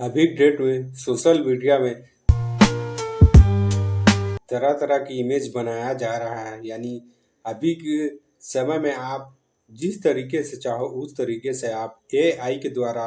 अभी डेट में social media में तरह तरह की इमेज बनाया जा रहा है। यानी अभी के समय में आप जिस तरीके से चाहो उस तरीके से आप एआई के द्वारा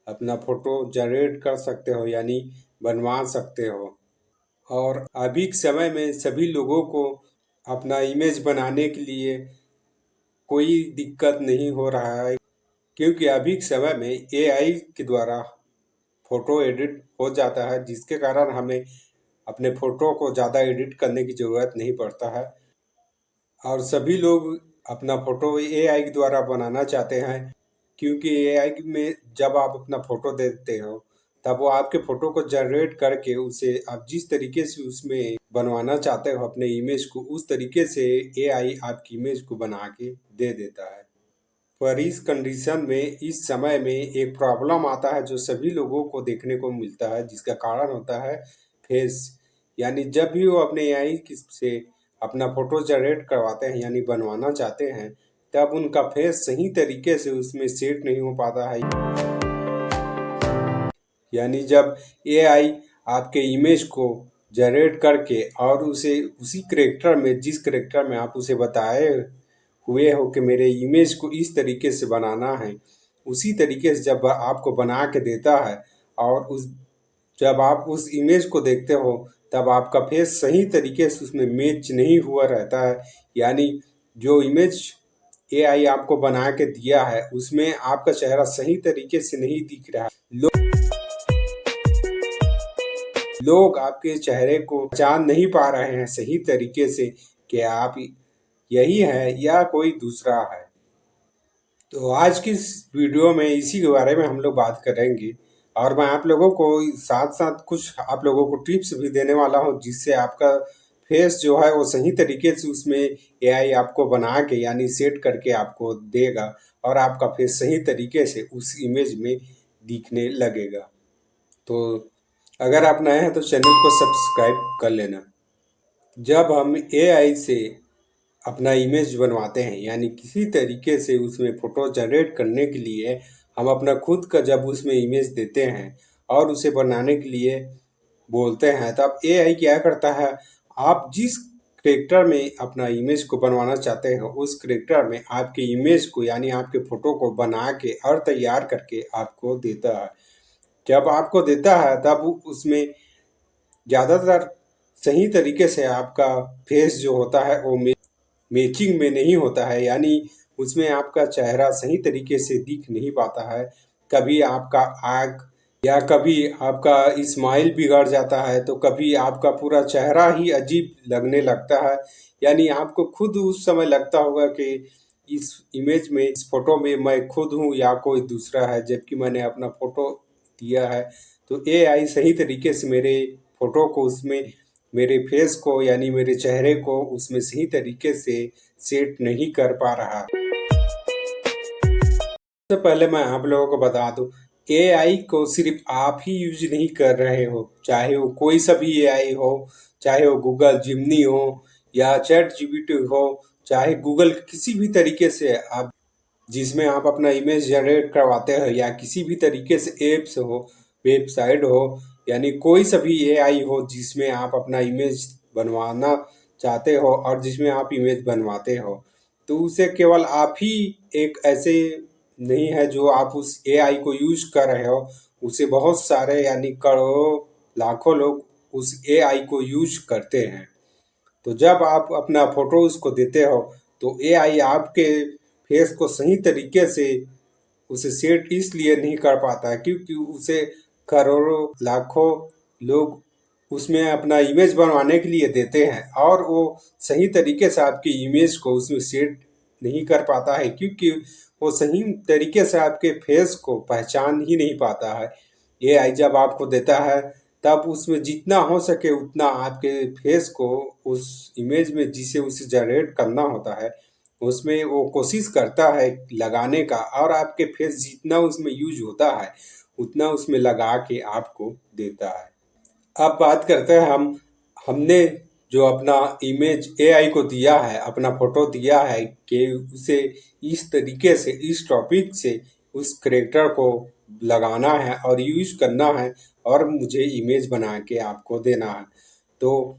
अपना फोटो जनरेट कर सकते हो, यानी बनवा सकते हो। और अभी के समय में सभी लोगों को अपना इमेज बनाने के लिए कोई दिक्कत नहीं हो रहा है, क्योंकि अभी के समय में एआई के द्वारा फोटो एडिट हो जाता है, जिसके कारण हमें अपने फोटो को ज़्यादा एडिट करने की ज़रूरत नहीं पड़ता है। और सभी लोग अपना फोटो एआई के द्वारा बनाना चाहते हैं, क्योंकि एआई में जब आप अपना फोटो देते हो तब वो आपके फोटो को जनरेट करके उसे आप जिस तरीके से उसमें बनवाना चाहते हो अपने इमेज को, उस तरीके से एआई आपकी इमेज को बना के दे देता है। पर इस कंडीशन में इस समय में एक प्रॉब्लम आता है जो सभी लोगों को देखने को मिलता है, जिसका कारण होता है फेस। यानी जब भी वो अपने एआई से अपना फोटो जनरेट करवाते हैं यानी बनवाना चाहते हैं, तब उनका फेस सही तरीके से उसमें सेट नहीं हो पाता है। यानी जब एआई आपके इमेज को जनरेट करके और उसे उसी करेक्टर में, जिस करेक्टर में आप उसे बताए हुए हो कि मेरे इमेज को इस तरीके से बनाना है, उसी तरीके से जब आपको बना के देता है और जब आप उस इमेज को देखते हो तब आपका फेस सही तरीके से उसमें मैच नहीं हुआ रहता है। यानी जो इमेज एआई आपको बना के दिया है उसमें आपका चेहरा सही तरीके से नहीं दिख रहा है। लोग आपके चेहरे को पहचान नहीं पा रहे हैं सही तरीके से कि आप यही है या कोई दूसरा है। तो आज की इस वीडियो में इसी के बारे में हम लोग बात करेंगे, और मैं आप लोगों को साथ साथ कुछ आप लोगों को टिप्स भी देने वाला हूं, जिससे आपका फेस जो है वो सही तरीके से उसमें एआई आपको बना के यानी सेट करके आपको देगा और आपका फेस सही तरीके से उस इमेज में दिखने लगेगा। तो अगर आप नए हैं तो चैनल को सब्सक्राइब कर लेना। जब हम एआई से अपना इमेज बनवाते हैं यानी किसी तरीके से उसमें फ़ोटो जनरेट करने के लिए हम अपना खुद का जब उसमें इमेज देते हैं और उसे बनाने के लिए बोलते हैं, तब एआई क्या करता है, आप जिस करेक्टर में अपना इमेज को बनवाना चाहते हो उस करेक्टर में आपके इमेज को यानी आपके फ़ोटो को बना के और तैयार करके आपको देता है। जब आपको देता है तब उसमें ज़्यादातर सही तरीके से आपका फेस जो होता है वो मैचिंग में नहीं होता है, यानी उसमें आपका चेहरा सही तरीके से दिख नहीं पाता है। कभी आपका आँख या कभी आपका स्माइल बिगड़ जाता है, तो कभी आपका पूरा चेहरा ही अजीब लगने लगता है। यानी आपको खुद उस समय लगता होगा कि इस इमेज में, इस फोटो में मैं खुद हूँ या कोई दूसरा है, जबकि मैंने अपना फोटो दिया है। तो एआई सही तरीके से मेरे फोटो को उसमें, मेरे फेस को यानी मेरे चेहरे को उसमें सही तरीके से सेट नहीं कर पा रहा। सबसे पहले मैं आप लोगों को बता दूं, एआई को सिर्फ आप ही यूज नहीं कर रहे हो, चाहे वो कोई सा भी एआई हो, चाहे वो गूगल जिमनी हो या चैट जीपीटी हो, चाहे गूगल किसी भी तरीके से आप जिसमें आप अपना इमेज जनरेट करवाते हो, या किसी भी तरीके से एप्स हो, वेबसाइट हो, यानी कोई सा भी एआई हो जिसमें आप अपना इमेज बनवाना चाहते हो और जिसमें आप इमेज बनवाते हो, तो उसे केवल आप ही एक ऐसे नहीं है जो आप उस एआई को यूज कर रहे हो, उसे बहुत सारे यानी करोड़ों लाखों लोग उस एआई को यूज करते हैं। तो जब आप अपना फोटो उसको देते हो तो एआई आपके फेस को सही तरीके से उसे सेट इसलिए नहीं कर पाता है क्योंकि उसे करोड़ों लाखों लोग उसमें अपना इमेज बनवाने के लिए देते हैं और वो सही तरीके से आपकी इमेज को उसमें सेट नहीं कर पाता है, क्योंकि वो सही तरीके से आपके फेस को पहचान ही नहीं पाता है। एआई जब आपको देता है तब उसमें जितना हो सके उतना आपके फेस को उस इमेज में जिसे उसे जनरेट करना होता है उसमें वो कोशिश करता है लगाने का, और आपके फेस जितना उसमें यूज होता है उतना उसमें लगा के आपको देता है। अब बात करते हैं हमने जो अपना इमेज एआई को दिया है, अपना फोटो दिया है कि उसे इस तरीके से, इस टॉपिक से उस करेक्टर को लगाना है और यूज़ करना है और मुझे इमेज बना के आपको देना है। तो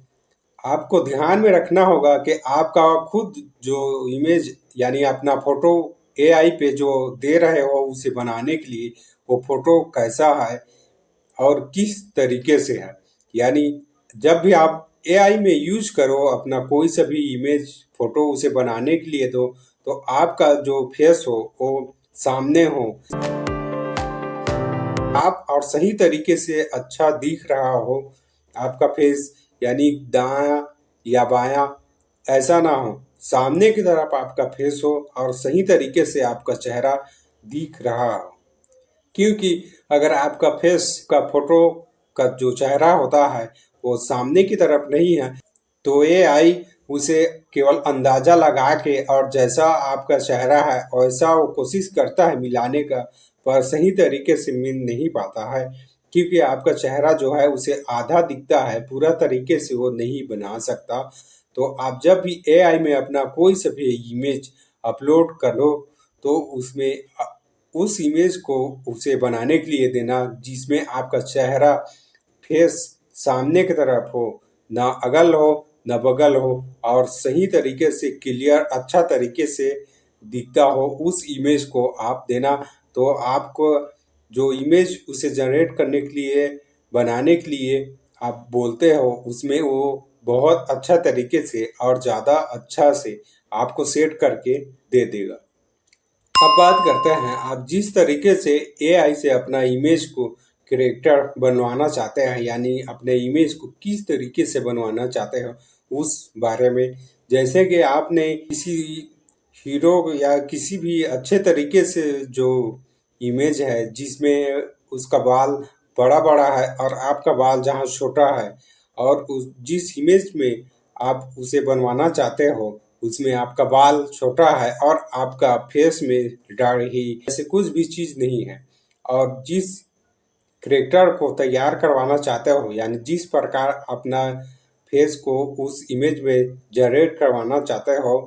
आपको ध्यान में रखना होगा कि आपका खुद जो इमेज यानी अपना फ़ोटो एआई पे जो दे रहे हो उसे बनाने के लिए, वो फ़ोटो कैसा है और किस तरीके से है। यानी जब भी आप एआई में यूज करो अपना कोई सा भी इमेज फोटो उसे बनाने के लिए तो आपका जो फेस हो वो सामने हो, आप और सही तरीके से अच्छा दिख रहा हो आपका फेस, यानी दायां या बायां ऐसा ना हो, सामने की तरफ आपका फेस हो और सही तरीके से आपका चेहरा दिख रहा हो। क्योंकि अगर आपका फेस का फोटो का जो चेहरा होता है वो सामने की तरफ नहीं है तो एआई उसे केवल अंदाजा लगा के और जैसा आपका चेहरा है वैसा वो कोशिश करता है मिलाने का, पर सही तरीके से मिल नहीं पाता है। क्योंकि आपका चेहरा जो है उसे आधा दिखता है, पूरा तरीके से वो नहीं बना सकता। तो आप जब भी एआई में अपना कोई सा भी इमेज अपलोड करो तो उसमें उस इमेज को उसे बनाने के लिए देना जिसमें आपका चेहरा फेस सामने की तरफ हो, ना अगल हो ना बगल हो, और सही तरीके से क्लियर अच्छा तरीके से दिखता हो, उस इमेज को आप देना। तो आपको जो इमेज उसे जनरेट करने के लिए बनाने के लिए आप बोलते हो उसमें वो बहुत अच्छा तरीके से और ज़्यादा अच्छा से आपको सेट करके दे देगा। अब बात करते हैं आप जिस तरीके से एआई से अपना इमेज को कैरेक्टर बनवाना चाहते हैं, यानी अपने इमेज को किस तरीके से बनवाना चाहते हो उस बारे में। जैसे कि आपने किसी हीरो या किसी भी अच्छे तरीके से जो इमेज है जिसमें उसका बाल बड़ा बड़ा है और आपका बाल जहाँ छोटा है, और उस जिस इमेज में आप उसे बनवाना चाहते हो उसमें आपका बाल छोटा है और आपका फेस में दाढ़ी ऐसे कुछ भी चीज नहीं है, और जिस करेक्टर को तैयार करवाना चाहते हो यानी जिस प्रकार अपना फेस को उस इमेज में जनरेट करवाना चाहते हो,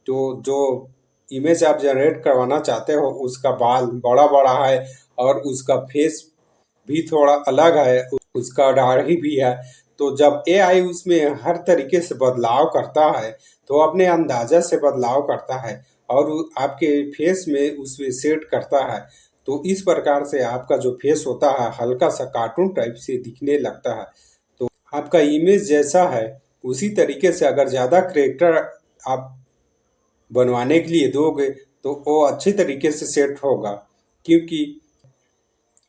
तो जो इमेज आप जनरेट करवाना चाहते हो उसका बाल बड़ा बड़ा है और उसका फेस भी थोड़ा अलग है, उसका दाढ़ी भी है। तो जब एआई उसमें हर तरीके से बदलाव करता है तो अपने अंदाजा से बदलाव करता है और आपके फेस में उसमें सेट करता है। तो इस प्रकार से आपका जो फेस होता है हल्का सा कार्टून टाइप से दिखने लगता है। तो आपका इमेज जैसा है उसी तरीके से अगर ज़्यादा करेक्टर आप बनवाने के लिए दोगे तो वो अच्छी तरीके से सेट होगा। क्योंकि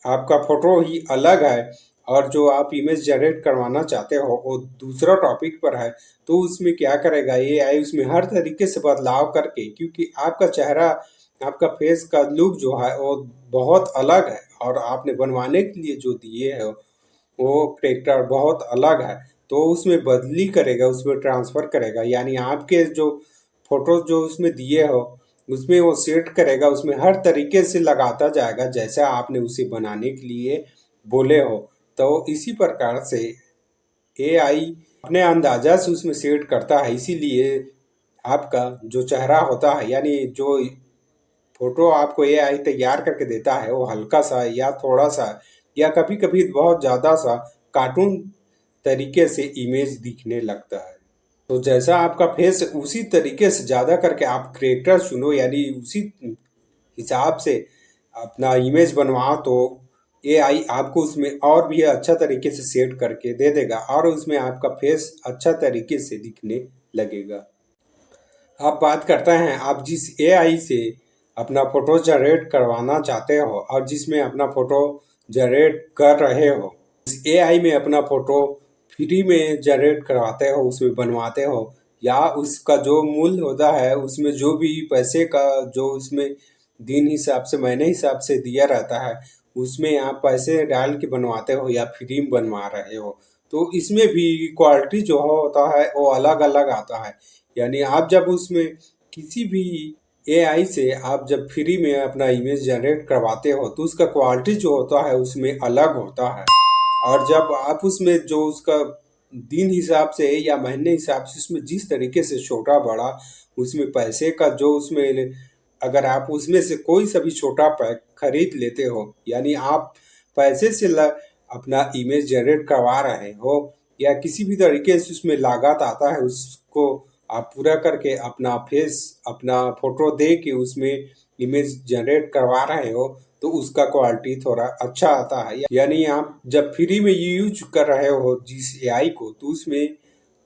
आपका फोटो ही अलग है और जो आप इमेज जनरेट करवाना चाहते हो वो दूसरा टॉपिक पर है, तो उसमें क्या करेगा एआई उसमें हर तरीके से बदलाव करके, क्योंकि आपका चेहरा आपका फेस का लुक जो है वो बहुत अलग है और आपने बनवाने के लिए जो दिए है वो करेक्टर बहुत अलग है, तो उसमें बदली करेगा उसमें ट्रांसफर करेगा, यानी आपके जो फोटो जो उसमें दिए हो उसमें वो सेट करेगा, उसमें हर तरीके से लगाता जाएगा जैसा आपने उसे बनाने के लिए बोले हो। तो इसी प्रकार से एआई अपने अंदाजा से उसमें सेट करता है, इसीलिए आपका जो चेहरा होता है यानी जो फोटो आपको एआई तैयार करके देता है वो हल्का सा या थोड़ा सा या कभी कभी बहुत ज़्यादा सा कार्टून तरीके से इमेज दिखने लगता है। तो जैसा आपका फेस उसी तरीके से ज़्यादा करके आप करेक्टर चुनो, यानी उसी हिसाब से अपना इमेज बनवाओ, तो एआई आपको उसमें और भी अच्छा तरीके से सेट करके दे देगा और उसमें आपका फेस अच्छा तरीके से दिखने लगेगा। आप बात करते हैं आप जिस एआई से अपना फोटो जनरेट करवाना चाहते हो और जिसमें अपना फोटो जनरेट कर रहे हो, उस एआई में अपना फोटो फ्री में जनरेट करवाते हो उसमें बनवाते हो, या उसका जो मूल्य होता है उसमें जो भी पैसे का जो उसमें दिन हिसाब से महीने हिसाब से दिया रहता है उसमें आप पैसे डाल के बनवाते हो या फ्री में बनवा रहे हो, तो इसमें भी क्वालिटी जो होता है वो अलग अलग आता है। यानी आप जब उसमें किसी भी एआई से आप जब फ्री में अपना इमेज जनरेट करवाते हो तो उसका क्वालिटी जो होता है उसमें अलग होता है, और जब आप उसमें जो उसका दिन हिसाब से या महीने हिसाब से उसमें जिस तरीके से छोटा बड़ा उसमें पैसे का जो उसमें अगर आप उसमें से कोई सा भी छोटा पैक खरीद लेते हो, यानी आप पैसे से अपना इमेज जनरेट करवा रहे हो या किसी भी तरीके से उसमें लागत आता है, उसको आप पूरा करके अपना फेस, अपना फोटो दे के उसमें इमेज जनरेट करवा रहे हो, तो उसका क्वालिटी थोड़ा अच्छा आता है। यानी आप जब फ्री में यूज कर रहे हो जिस एआई को, तो उसमें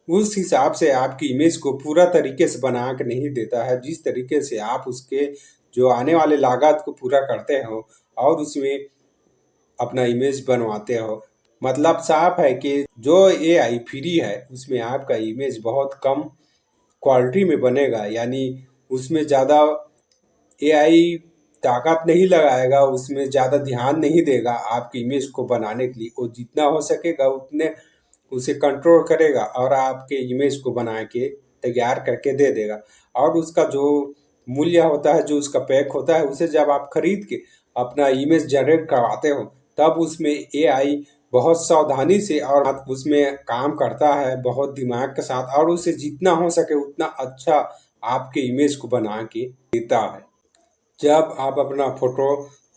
उस हिसाब से आपकी इमेज को पूरा तरीके से बना के नहीं देता है, जिस तरीके से आप उसके जो आने वाले लागत को पूरा करते हो और उसमें अपना इमेज बनवाते हो। मतलब साफ है कि जो एआई फ्री है उसमें आपका इमेज बहुत कम क्वालिटी में बनेगा, यानी उसमें ज़्यादा एआई ताकत नहीं लगाएगा, उसमें ज़्यादा ध्यान नहीं देगा आपकी इमेज को बनाने के लिए। वो जितना हो सकेगा उतने उसे कंट्रोल करेगा और आपके इमेज को बना के तैयार करके दे देगा। और उसका जो मूल्य होता है, जो उसका पैक होता है, उसे जब आप खरीद के अपना इमेज जनरेट करवाते हो, तब उसमें एआई बहुत सावधानी से और उसमें काम करता है, बहुत दिमाग के साथ, और उसे जितना हो सके उतना अच्छा आपके इमेज को बना के देता है। जब आप अपना फोटो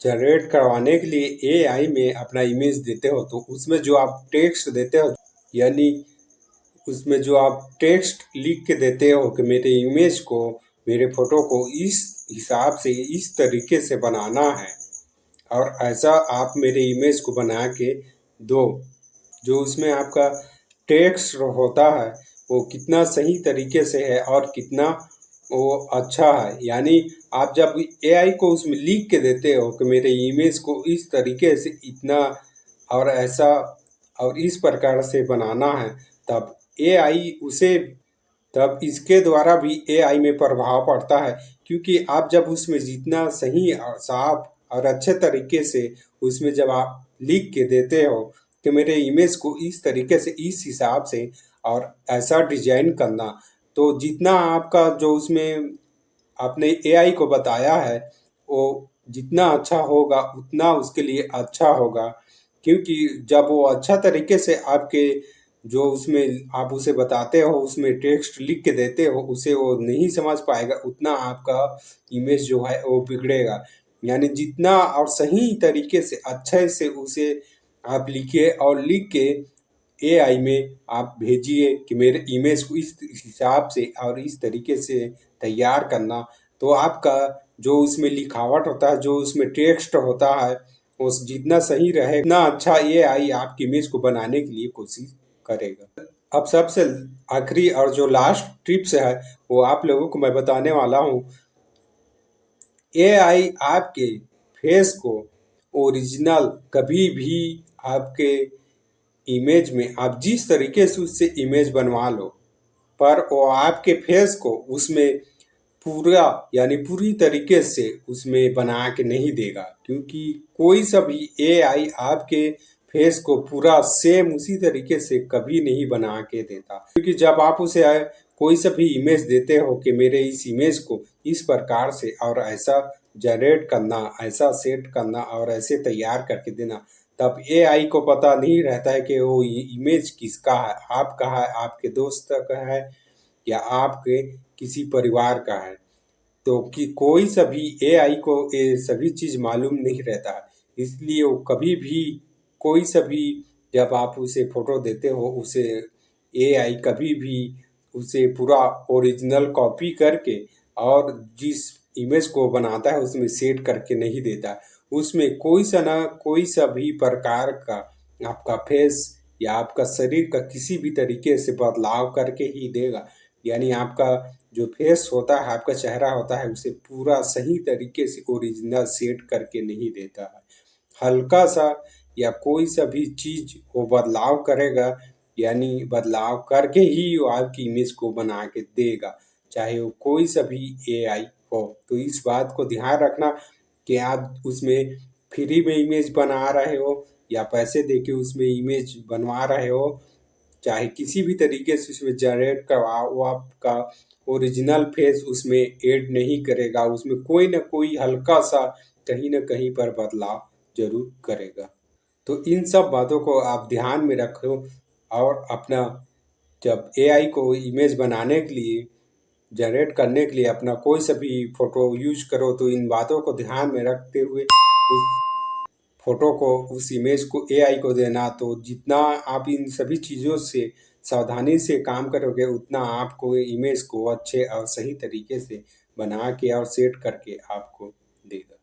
जनरेट करवाने के लिए एआई में अपना इमेज देते हो, तो उसमें जो आप टेक्स्ट देते हो, यानी उसमें जो आप टेक्स्ट लिख के देते हो कि मेरे इमेज को, मेरे फोटो को इस हिसाब से, इस तरीके से बनाना है और ऐसा आप मेरे इमेज को बना के दो, जो उसमें आपका टेक्स्ट होता है वो कितना सही तरीके से है और कितना वो अच्छा है। यानी आप जब एआई को उसमें लिख के देते हो कि मेरे इमेज को इस तरीके से इतना और ऐसा और इस प्रकार से बनाना है, तब एआई उसे, तब इसके द्वारा भी एआई में प्रभाव पड़ता है। क्योंकि आप जब उसमें जितना सही और साफ और अच्छे तरीके से उसमें जब आप लिख के देते हो कि मेरे इमेज को इस तरीके से, इस हिसाब से और ऐसा डिजाइन करना, तो जितना आपका जो उसमें आपने एआई को बताया है वो जितना अच्छा होगा उतना उसके लिए अच्छा होगा। क्योंकि जब वो अच्छा तरीके से आपके जो उसमें आप उसे बताते हो, उसमें टेक्स्ट लिख के देते हो, उसे वो नहीं समझ पाएगा, उतना आपका इमेज जो है वो बिगड़ेगा। यानी जितना और सही तरीके से अच्छे से उसे आप लिखिए और लिख के एआई में आप भेजिए कि मेरे इमेज को इस हिसाब से और इस तरीके से तैयार करना, तो आपका जो उसमें लिखावट होता है, जो उसमें टेक्स्ट होता है, वो जितना सही रहे उतना अच्छा एआई आपकी इमेज को बनाने के लिए कोशिश करेगा। अब सबसे आखिरी और जो लास्ट टिप्स है वो आप लोगों को मैं बताने वाला हूँ। एआई आपके फेस को ओरिजिनल कभी भी आपके इमेज में आप जिस तरीके से उससे इमेज बनवा लो, पर वो आपके फेस को उसमें पूरा यानी पूरी तरीके से उसमें बना के नहीं देगा। क्योंकि कोई सा भी एआई आपके फेस को पूरा सेम उसी तरीके से कभी नहीं बना के देता। क्योंकि जब आप उसे कोई सा भी इमेज देते हो कि मेरे इस इमेज को इस प्रकार से और ऐसा जनरेट करना, ऐसा सेट करना और ऐसे तैयार करके देना, तब एआई को पता नहीं रहता है कि वो इमेज किसका है, आपका है, आपके दोस्त का है या आपके किसी परिवार का है। तो कि कोई सभी एआई को ये सभी चीज मालूम नहीं रहता है, इसलिए वो कभी भी कोई सभी जब आप उसे फोटो देते हो, उसे एआई कभी भी उसे पूरा ओरिजिनल कॉपी करके और जिस इमेज को बनाता है उसमें सेट करके नहीं देता। उसमें कोई सा ना कोई सा भी प्रकार का आपका फेस या आपका शरीर का किसी भी तरीके से बदलाव करके ही देगा। यानी आपका जो फेस होता है, आपका चेहरा होता है, उसे पूरा सही तरीके से ओरिजिनल सेट करके नहीं देता है। हल्का सा या कोई सा भी चीज वो बदलाव करेगा, यानी बदलाव करके ही वो आपकी इमेज को बना के देगा, चाहे वो कोई सा भी एआई हो। तो इस बात को ध्यान रखना कि आप उसमें फ्री में इमेज बना रहे हो या पैसे देके उसमें इमेज बनवा रहे हो, चाहे किसी भी तरीके से उसमें जनरेट करवाओ, वो आपका ओरिजिनल फेस उसमें ऐड नहीं करेगा, उसमें कोई ना कोई हल्का सा कहीं ना कहीं पर बदलाव जरूर करेगा। तो इन सब बातों को आप ध्यान में रखो और अपना जब एआई को इमेज बनाने के लिए, जनरेट करने के लिए अपना कोई सा भी फोटो यूज करो, तो इन बातों को ध्यान में रखते हुए उस फोटो को, उस इमेज को एआई को देना। तो जितना आप इन सभी चीज़ों से सावधानी से काम करोगे, उतना आपको इमेज को अच्छे और सही तरीके से बना के और सेट करके आपको देगा।